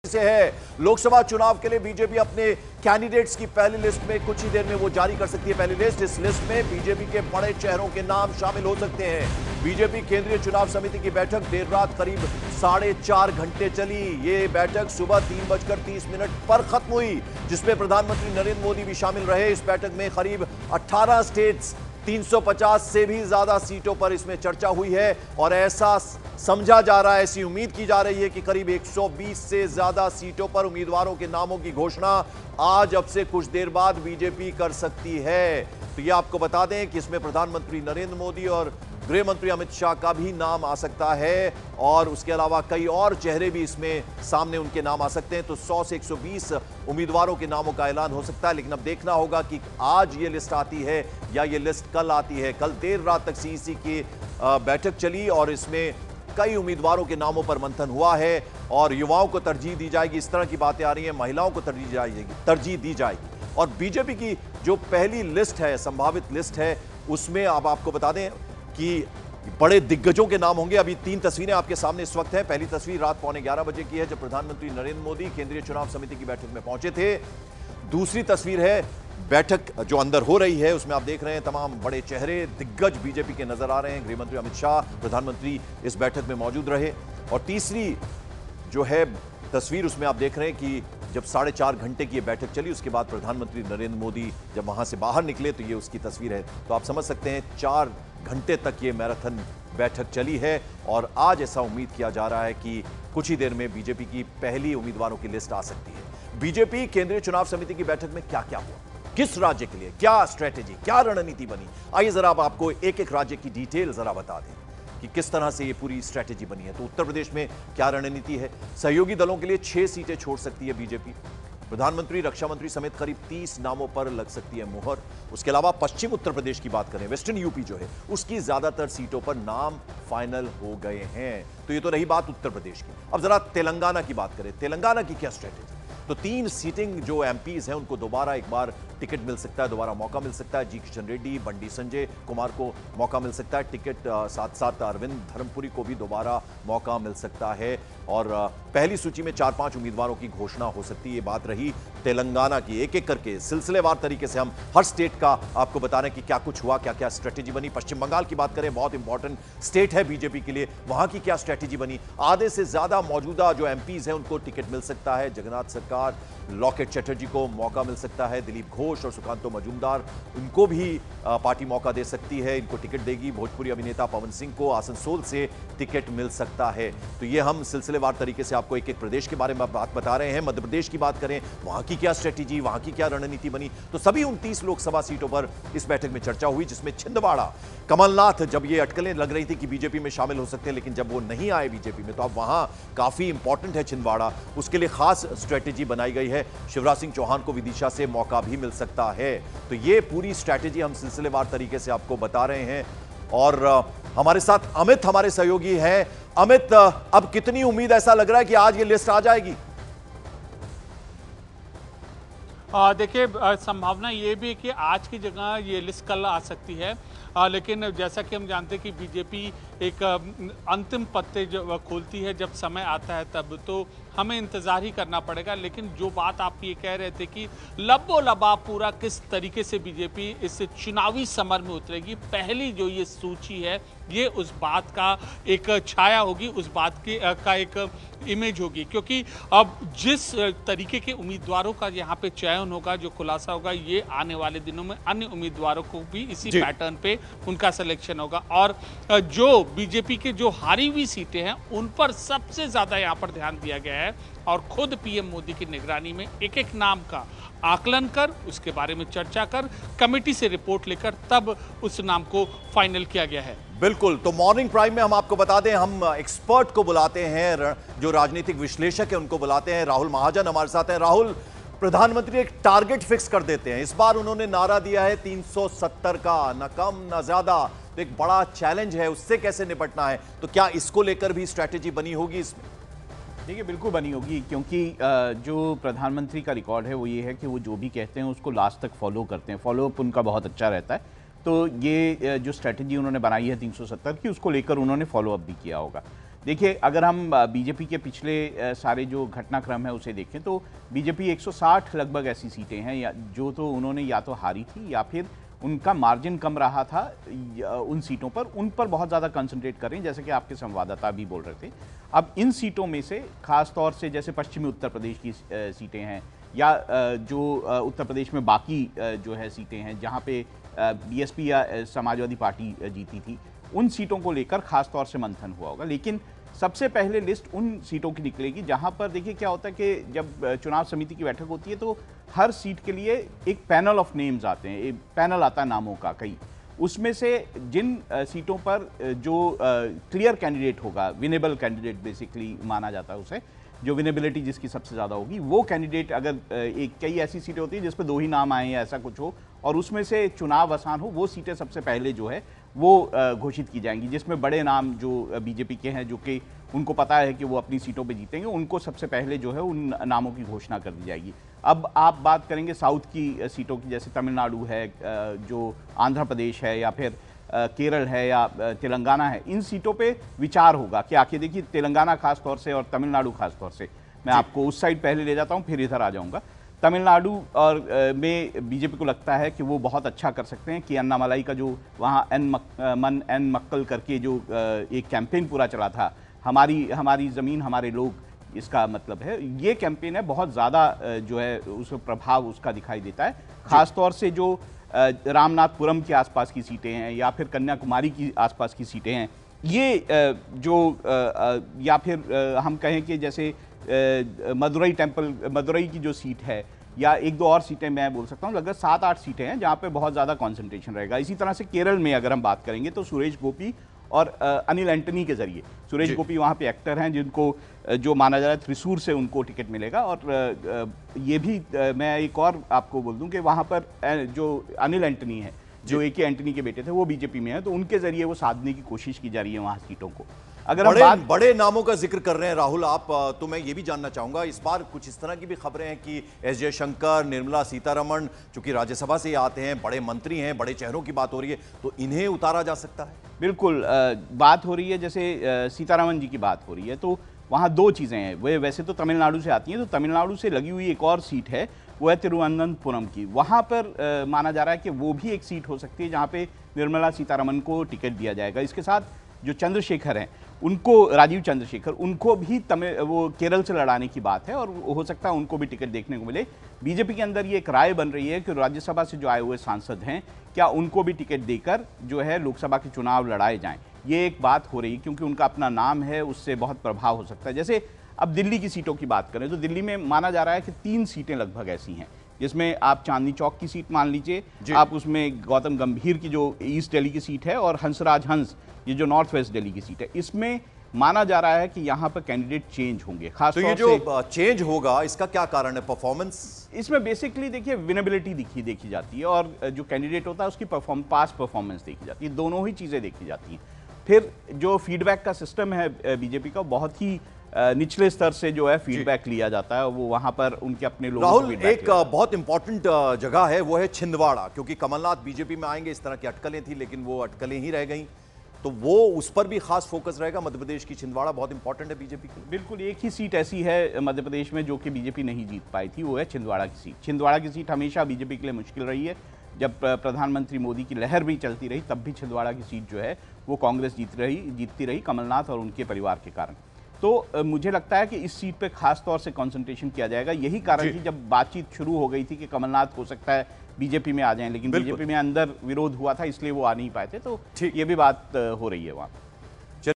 से है। लोकसभा चुनाव के लिए बीजेपी अपने कैंडिडेट्स की पहली लिस्ट में कुछ ही देर में वो जारी कर सकती है। पहली लिस्ट, इस लिस्ट में बीजेपी के बड़े चेहरों के नाम शामिल हो सकते हैं। बीजेपी केंद्रीय चुनाव समिति की बैठक देर रात करीब 4.5 घंटे चली। ये बैठक सुबह 3:30 पर खत्म हुई, जिसमें प्रधानमंत्री नरेंद्र मोदी भी शामिल रहे। इस बैठक में करीब 18 स्टेट्स, 350 से भी ज्यादा सीटों पर इसमें चर्चा हुई है और ऐसा समझा जा रहा है, ऐसी उम्मीद की जा रही है कि करीब 120 से ज्यादा सीटों पर उम्मीदवारों के नामों की घोषणा आज अब से कुछ देर बाद बीजेपी कर सकती है। तो ये आपको बता दें कि इसमें प्रधानमंत्री नरेंद्र मोदी और गृह मंत्री अमित शाह का भी नाम आ सकता है और उसके अलावा कई और चेहरे भी इसमें सामने उनके नाम आ सकते हैं। तो 100 से 120 उम्मीदवारों के नामों का ऐलान हो सकता है, लेकिन अब देखना होगा कि आज ये लिस्ट आती है या ये लिस्ट कल आती है। कल देर रात तक सीईसी की बैठक चली और इसमें कई उम्मीदवारों के नामों पर मंथन हुआ है और युवाओं को तरजीह दी जाएगी, इस तरह की बातें आ रही हैं, महिलाओं को तरजीह दी जाएगी। और बीजेपी की जो पहली लिस्ट है, संभावित लिस्ट है, उसमें अब आपको बता दें कि बड़े दिग्गजों के नाम होंगे। अभी 3 तस्वीरें आपके सामने इस वक्त है। पहली तस्वीर रात 11:15 बजे की है, जब प्रधानमंत्री नरेंद्र मोदी केंद्रीय चुनाव समिति की बैठक में पहुंचे थे। दूसरी तस्वीर है बैठक जो अंदर हो रही है, उसमें आप देख रहे हैं तमाम बड़े चेहरे, दिग्गज बीजेपी के नजर आ रहे हैं। गृह मंत्री अमित शाह, प्रधानमंत्री इस बैठक में मौजूद रहे। और तीसरी जो है तस्वीर, उसमें आप देख रहे हैं कि जब 4.5 घंटे की ये बैठक चली, उसके बाद प्रधानमंत्री नरेंद्र मोदी जब वहां से बाहर निकले, तो ये उसकी तस्वीर है। तो आप समझ सकते हैं 4 घंटे तक ये मैराथन बैठक चली है और आज ऐसा उम्मीद किया जा रहा है कि कुछ ही देर में बीजेपी की पहली उम्मीदवारों की लिस्ट आ सकती है। बीजेपी केंद्रीय चुनाव समिति की बैठक में क्या क्या हुआ, किस राज्य के लिए क्या स्ट्रेटेजी, क्या रणनीति बनी, आइए जरा अब आपको एक एक राज्य की डिटेल जरा बता दें कि किस तरह से ये पूरी स्ट्रेटेजी बनी है। तो उत्तर प्रदेश में क्या रणनीति है। सहयोगी दलों के लिए 6 सीटें छोड़ सकती है बीजेपी। प्रधानमंत्री, रक्षा मंत्री समेत करीब 30 नामों पर लग सकती है मुहर। उसके अलावा पश्चिम उत्तर प्रदेश की बात करें, वेस्टर्न यूपी जो है, उसकी ज्यादातर सीटों पर नाम फाइनल हो गए हैं। तो ये तो रही बात उत्तर प्रदेश की। अब जरा तेलंगाना की बात करें। तेलंगाना की क्या स्ट्रेटेजी? तो 3 सीटिंग जो एमपीज हैं उनको दोबारा एक बार टिकट मिल सकता है, दोबारा मौका मिल सकता है। जी किशन रेड्डी, बंडी संजय कुमार को मौका मिल सकता है टिकट, साथ साथ अरविंद धर्मपुरी को भी दोबारा मौका मिल सकता है। और पहली सूची में 4-5 उम्मीदवारों की घोषणा हो सकती है। ये बात रही तेलंगाना की। एक एक करके सिलसिलेवार तरीके से हम हर स्टेट का आपको बता रहे हैं कि क्या कुछ हुआ, क्या क्या स्ट्रेटेजी बनी। पश्चिम बंगाल की बात करें, बहुत इंपॉर्टेंट स्टेट है बीजेपी के लिए, वहां की क्या स्ट्रेटेजी बनी। आधे से ज्यादा मौजूदा जो एमपीज हैं उनको टिकट मिल सकता है। जगन्नाथ सरकार, लॉकेट चटर्जी को मौका मिल सकता है। दिलीप घोष और सुकांतो मजूमदार, उनको भी पार्टी मौका दे सकती है, इनको टिकट देगी। भोजपुरी अभिनेता पवन सिंह को आसनसोल से टिकट मिल सकता है। तो ये हम सिलसिलेवार तरीके से आपको एक एक प्रदेश के बारे में बात बता रहे हैं। मध्य प्रदेश की बात करें, वहां की क्या स्ट्रेटेजी, वहां की क्या रणनीति बनी। तो सभी 29 लोकसभा सीटों पर इस बैठक में चर्चा हुई, जिसमें छिंदवाड़ा, कमलनाथ, जब ये अटकलें लग रही थी कि बीजेपी में शामिल हो सकते हैं, लेकिन जब वो नहीं आए बीजेपी में, तो अब वहां काफी इंपॉर्टेंट है छिंदवाड़ा, उसके लिए खास स्ट्रेटेजी बनाई गई है। शिवराज सिंह चौहान को विदिशा से मौका भी मिल सकता है। तो ये पूरी स्ट्रेटेजी हम सिलसिलेवार तरीके से आपको बता रहे हैं। और हमारे साथ अमित हमारे सहयोगी हैं। अमित, अब कितनी उम्मीद, ऐसा लग रहा है कि आज ये लिस्ट आ जाएगी? देखिए, संभावना ये भी है कि आज की जगह ये लिस्ट कल आ सकती है। लेकिन जैसा कि हम जानते हैं कि बीजेपी एक अंतिम पत्ते जो खोलती है जब समय आता है तब, तो हमें इंतज़ार ही करना पड़ेगा। लेकिन जो बात आप ये कह रहे थे कि लबो लबाब पूरा किस तरीके से बीजेपी इस चुनावी समर में उतरेगी, पहली जो ये सूची है ये उस बात का एक छाया होगी, उस बात की का एक इमेज होगी। क्योंकि अब जिस तरीके के उम्मीदवारों का यहाँ पे चयन होगा, जो खुलासा होगा, ये आने वाले दिनों में अन्य उम्मीदवारों को भी इसी पैटर्न पे उनका सिलेक्शन होगा। और जो बीजेपी के जो हारी हुई सीटें हैं उन पर सबसे ज्यादा यहाँ पर ध्यान दिया गया है और खुद पीएम मोदी की निगरानी में एक एक नाम का आकलन कर, उसके बारे में चर्चा कर, कमेटी से रिपोर्ट लेकर तब उस नाम को फाइनल किया गया है। बिल्कुल। तो मॉर्निंग प्राइम में हम आपको बता दें, हम एक्सपर्ट को बुलाते हैं, जो राजनीतिक विश्लेषक है उनको बुलाते हैं। राहुल महाजन हमारे साथ हैं। राहुल, प्रधानमंत्री एक टारगेट फिक्स कर देते हैं। इस बार उन्होंने नारा दिया है 370 का, न कम न ज्यादा। तो एक बड़ा चैलेंज है, उससे कैसे निपटना है। तो क्या इसको लेकर भी स्ट्रैटेजी बनी होगी इसमें? देखिए, बिल्कुल बनी होगी, क्योंकि जो प्रधानमंत्री का रिकॉर्ड है वो ये है कि वो जो भी कहते हैं उसको लास्ट तक फॉलो करते हैं। फॉलोअप उनका बहुत अच्छा रहता है। तो ये जो स्ट्रैटेजी उन्होंने बनाई है 370 की, उसको लेकर उन्होंने फॉलोअप भी किया होगा। देखिए, अगर हम बीजेपी के पिछले सारे जो घटनाक्रम है उसे देखें तो बीजेपी 160 लगभग ऐसी सीटें हैं या जो तो उन्होंने या तो हारी थी या फिर उनका मार्जिन कम रहा था उन सीटों पर, उन पर बहुत ज़्यादा कंसंट्रेट करें, जैसे कि आपके संवाददाता भी बोल रहे थे। अब इन सीटों में से खास तौर से जैसे पश्चिमी उत्तर प्रदेश की सीटें हैं या जो उत्तर प्रदेश में बाकी जो है सीटें हैं जहाँ पे बीएसपी या समाजवादी पार्टी जीती थी, उन सीटों को लेकर खास तौर से मंथन हुआ होगा। लेकिन सबसे पहले लिस्ट उन सीटों की निकलेगी जहां पर देखिए क्या होता है कि जब चुनाव समिति की बैठक होती है तो हर सीट के लिए एक पैनल ऑफ नेम्स आते हैं, एक पैनल आता है नामों का कई, उसमें से जिन सीटों पर जो क्लियर कैंडिडेट होगा, विनेबल कैंडिडेट बेसिकली माना जाता है उसे, जो विनेबिलिटी जिसकी सबसे ज़्यादा होगी, वो कैंडिडेट अगर कई ऐसी सीटें होती हैं जिस पर 2 ही नाम आए या ऐसा कुछ हो और उसमें से चुनाव आसान हो, वो सीटें सबसे पहले जो है वो घोषित की जाएंगी, जिसमें बड़े नाम जो बीजेपी के हैं जो कि उनको पता है कि वो अपनी सीटों पे जीतेंगे, उनको सबसे पहले जो है उन नामों की घोषणा कर दी जाएगी। अब आप बात करेंगे साउथ की सीटों की, जैसे तमिलनाडु है, जो आंध्र प्रदेश है या फिर केरल है या तेलंगाना है, इन सीटों पे विचार होगा कि आखिर देखिए तेलंगाना खास तौर से और तमिलनाडु खास तौर से, मैं आपको उस साइड पहले ले जाता हूँ फिर इधर आ जाऊँगा। तमिलनाडु और में बीजेपी को लगता है कि वो बहुत अच्छा कर सकते हैं कि अन्नामलाई का जो वहाँ एन मक्कल करके जो एक कैंपेन पूरा चला था, हमारी ज़मीन हमारे लोग, इसका मतलब है ये कैंपेन है, बहुत ज़्यादा जो है उस प्रभाव उसका दिखाई देता है। ख़ास तौर से जो रामनाथपुरम के आसपास की सीटें हैं या फिर कन्याकुमारी की आसपास की सीटें हैं, ये जो या फिर हम कहें कि जैसे मदुरई की जो सीट है या 1-2 और सीटें मैं बोल सकता हूँ, लगभग 7-8 सीटें हैं जहाँ पे बहुत ज़्यादा कंसंट्रेशन रहेगा। इसी तरह से केरल में अगर हम बात करेंगे तो सुरेश गोपी और अनिल एंटनी के जरिए, सुरेश गोपी वहाँ पे एक्टर हैं जिनको जो माना जा रहा है थ्रिसूर से उनको टिकट मिलेगा, और ये भी मैं एक और आपको बोल दूँ कि वहाँ पर जो अनिल एंटनी है, जो ए के एंटनी के बेटे थे, वो बीजेपी में है, तो उनके जरिए वो साधने की कोशिश की जा रही है वहाँ सीटों को। अगर बड़े नामों का जिक्र कर रहे हैं राहुल आप, तो मैं ये भी जानना चाहूंगा, इस बार कुछ इस तरह की भी खबरें हैं कि एस जयशंकर, निर्मला सीतारमण, चूंकि राज्यसभा से आते हैं, बड़े मंत्री हैं, बड़े चेहरों की बात हो रही है, तो इन्हें उतारा जा सकता है? बिल्कुल, बात हो रही है, जैसे सीतारमण जी की बात हो रही है, तो वहाँ 2 चीज़ें हैं। वे वैसे तो तमिलनाडु से आती हैं, तो तमिलनाडु से लगी हुई एक और सीट है, वो है तिरुवनंतपुरम की। वहाँ पर माना जा रहा है कि वो भी एक सीट हो सकती है जहाँ पे निर्मला सीतारमण को टिकट दिया जाएगा। इसके साथ जो चंद्रशेखर हैं, उनको, राजीव चंद्रशेखर, उनको भी वो केरल से लड़ाने की बात है और हो सकता है उनको भी टिकट देखने को मिले। बीजेपी के अंदर ये एक राय बन रही है कि राज्यसभा से जो आए हुए सांसद हैं, क्या उनको भी टिकट देकर जो है लोकसभा के चुनाव लड़ाए जाएं। ये एक बात हो रही है क्योंकि उनका अपना नाम है, उससे बहुत प्रभाव हो सकता है। जैसे अब दिल्ली की सीटों की बात करें तो दिल्ली में माना जा रहा है कि 3 सीटें लगभग ऐसी हैं जिसमें आप चांदनी चौक की सीट मान लीजिए, आप उसमें गौतम गंभीर की जो ईस्ट दिल्ली की सीट है और हंसराज हंस ये जो नॉर्थ वेस्ट दिल्ली की सीट है, इसमें माना जा रहा है कि यहाँ पर कैंडिडेट चेंज होंगे। खास तो ये जो चेंज होगा इसका क्या कारण है? परफॉर्मेंस? इसमें बेसिकली देखिए विनेबिलिटी देखी जाती है और जो कैंडिडेट होता है उसकी पास्ट परफॉर्मेंस देखी जाती है, दोनों ही चीज़ें देखी जाती हैं। फिर जो फीडबैक का सिस्टम है बीजेपी का, बहुत ही निचले स्तर से जो है फीडबैक लिया जाता है, वो वहां पर उनके अपने लोगों राहुल, एक बहुत इंपॉर्टेंट जगह है, वो है छिंदवाड़ा, क्योंकि कमलनाथ बीजेपी में आएंगे, इस तरह की अटकलें थी लेकिन वो अटकलें ही रह गई, तो वो उस पर भी खास फोकस रहेगा। मध्य प्रदेश की छिंदवाड़ा बहुत इंपॉर्टेंट है बीजेपी की। बिल्कुल, एक ही सीट ऐसी है मध्य प्रदेश में जो कि बीजेपी नहीं जीत पाई थी, वो है छिंदवाड़ा की सीट। छिंदवाड़ा की सीट हमेशा बीजेपी के लिए मुश्किल रही है। जब प्रधानमंत्री मोदी की लहर भी चलती रही तब भी छिंदवाड़ा की सीट जो है वो कांग्रेस जीतती रही कमलनाथ और उनके परिवार के कारण। तो मुझे लगता है कि इस सीट पे खास तौर से कंसंट्रेशन किया जाएगा। यही कारण थी जब बातचीत शुरू हो गई थी कि कमलनाथ हो सकता है बीजेपी में आ जाएं, लेकिन बीजेपी में अंदर विरोध हुआ था इसलिए वो आ नहीं पाए थे, तो ये भी बात हो रही है वहाँ।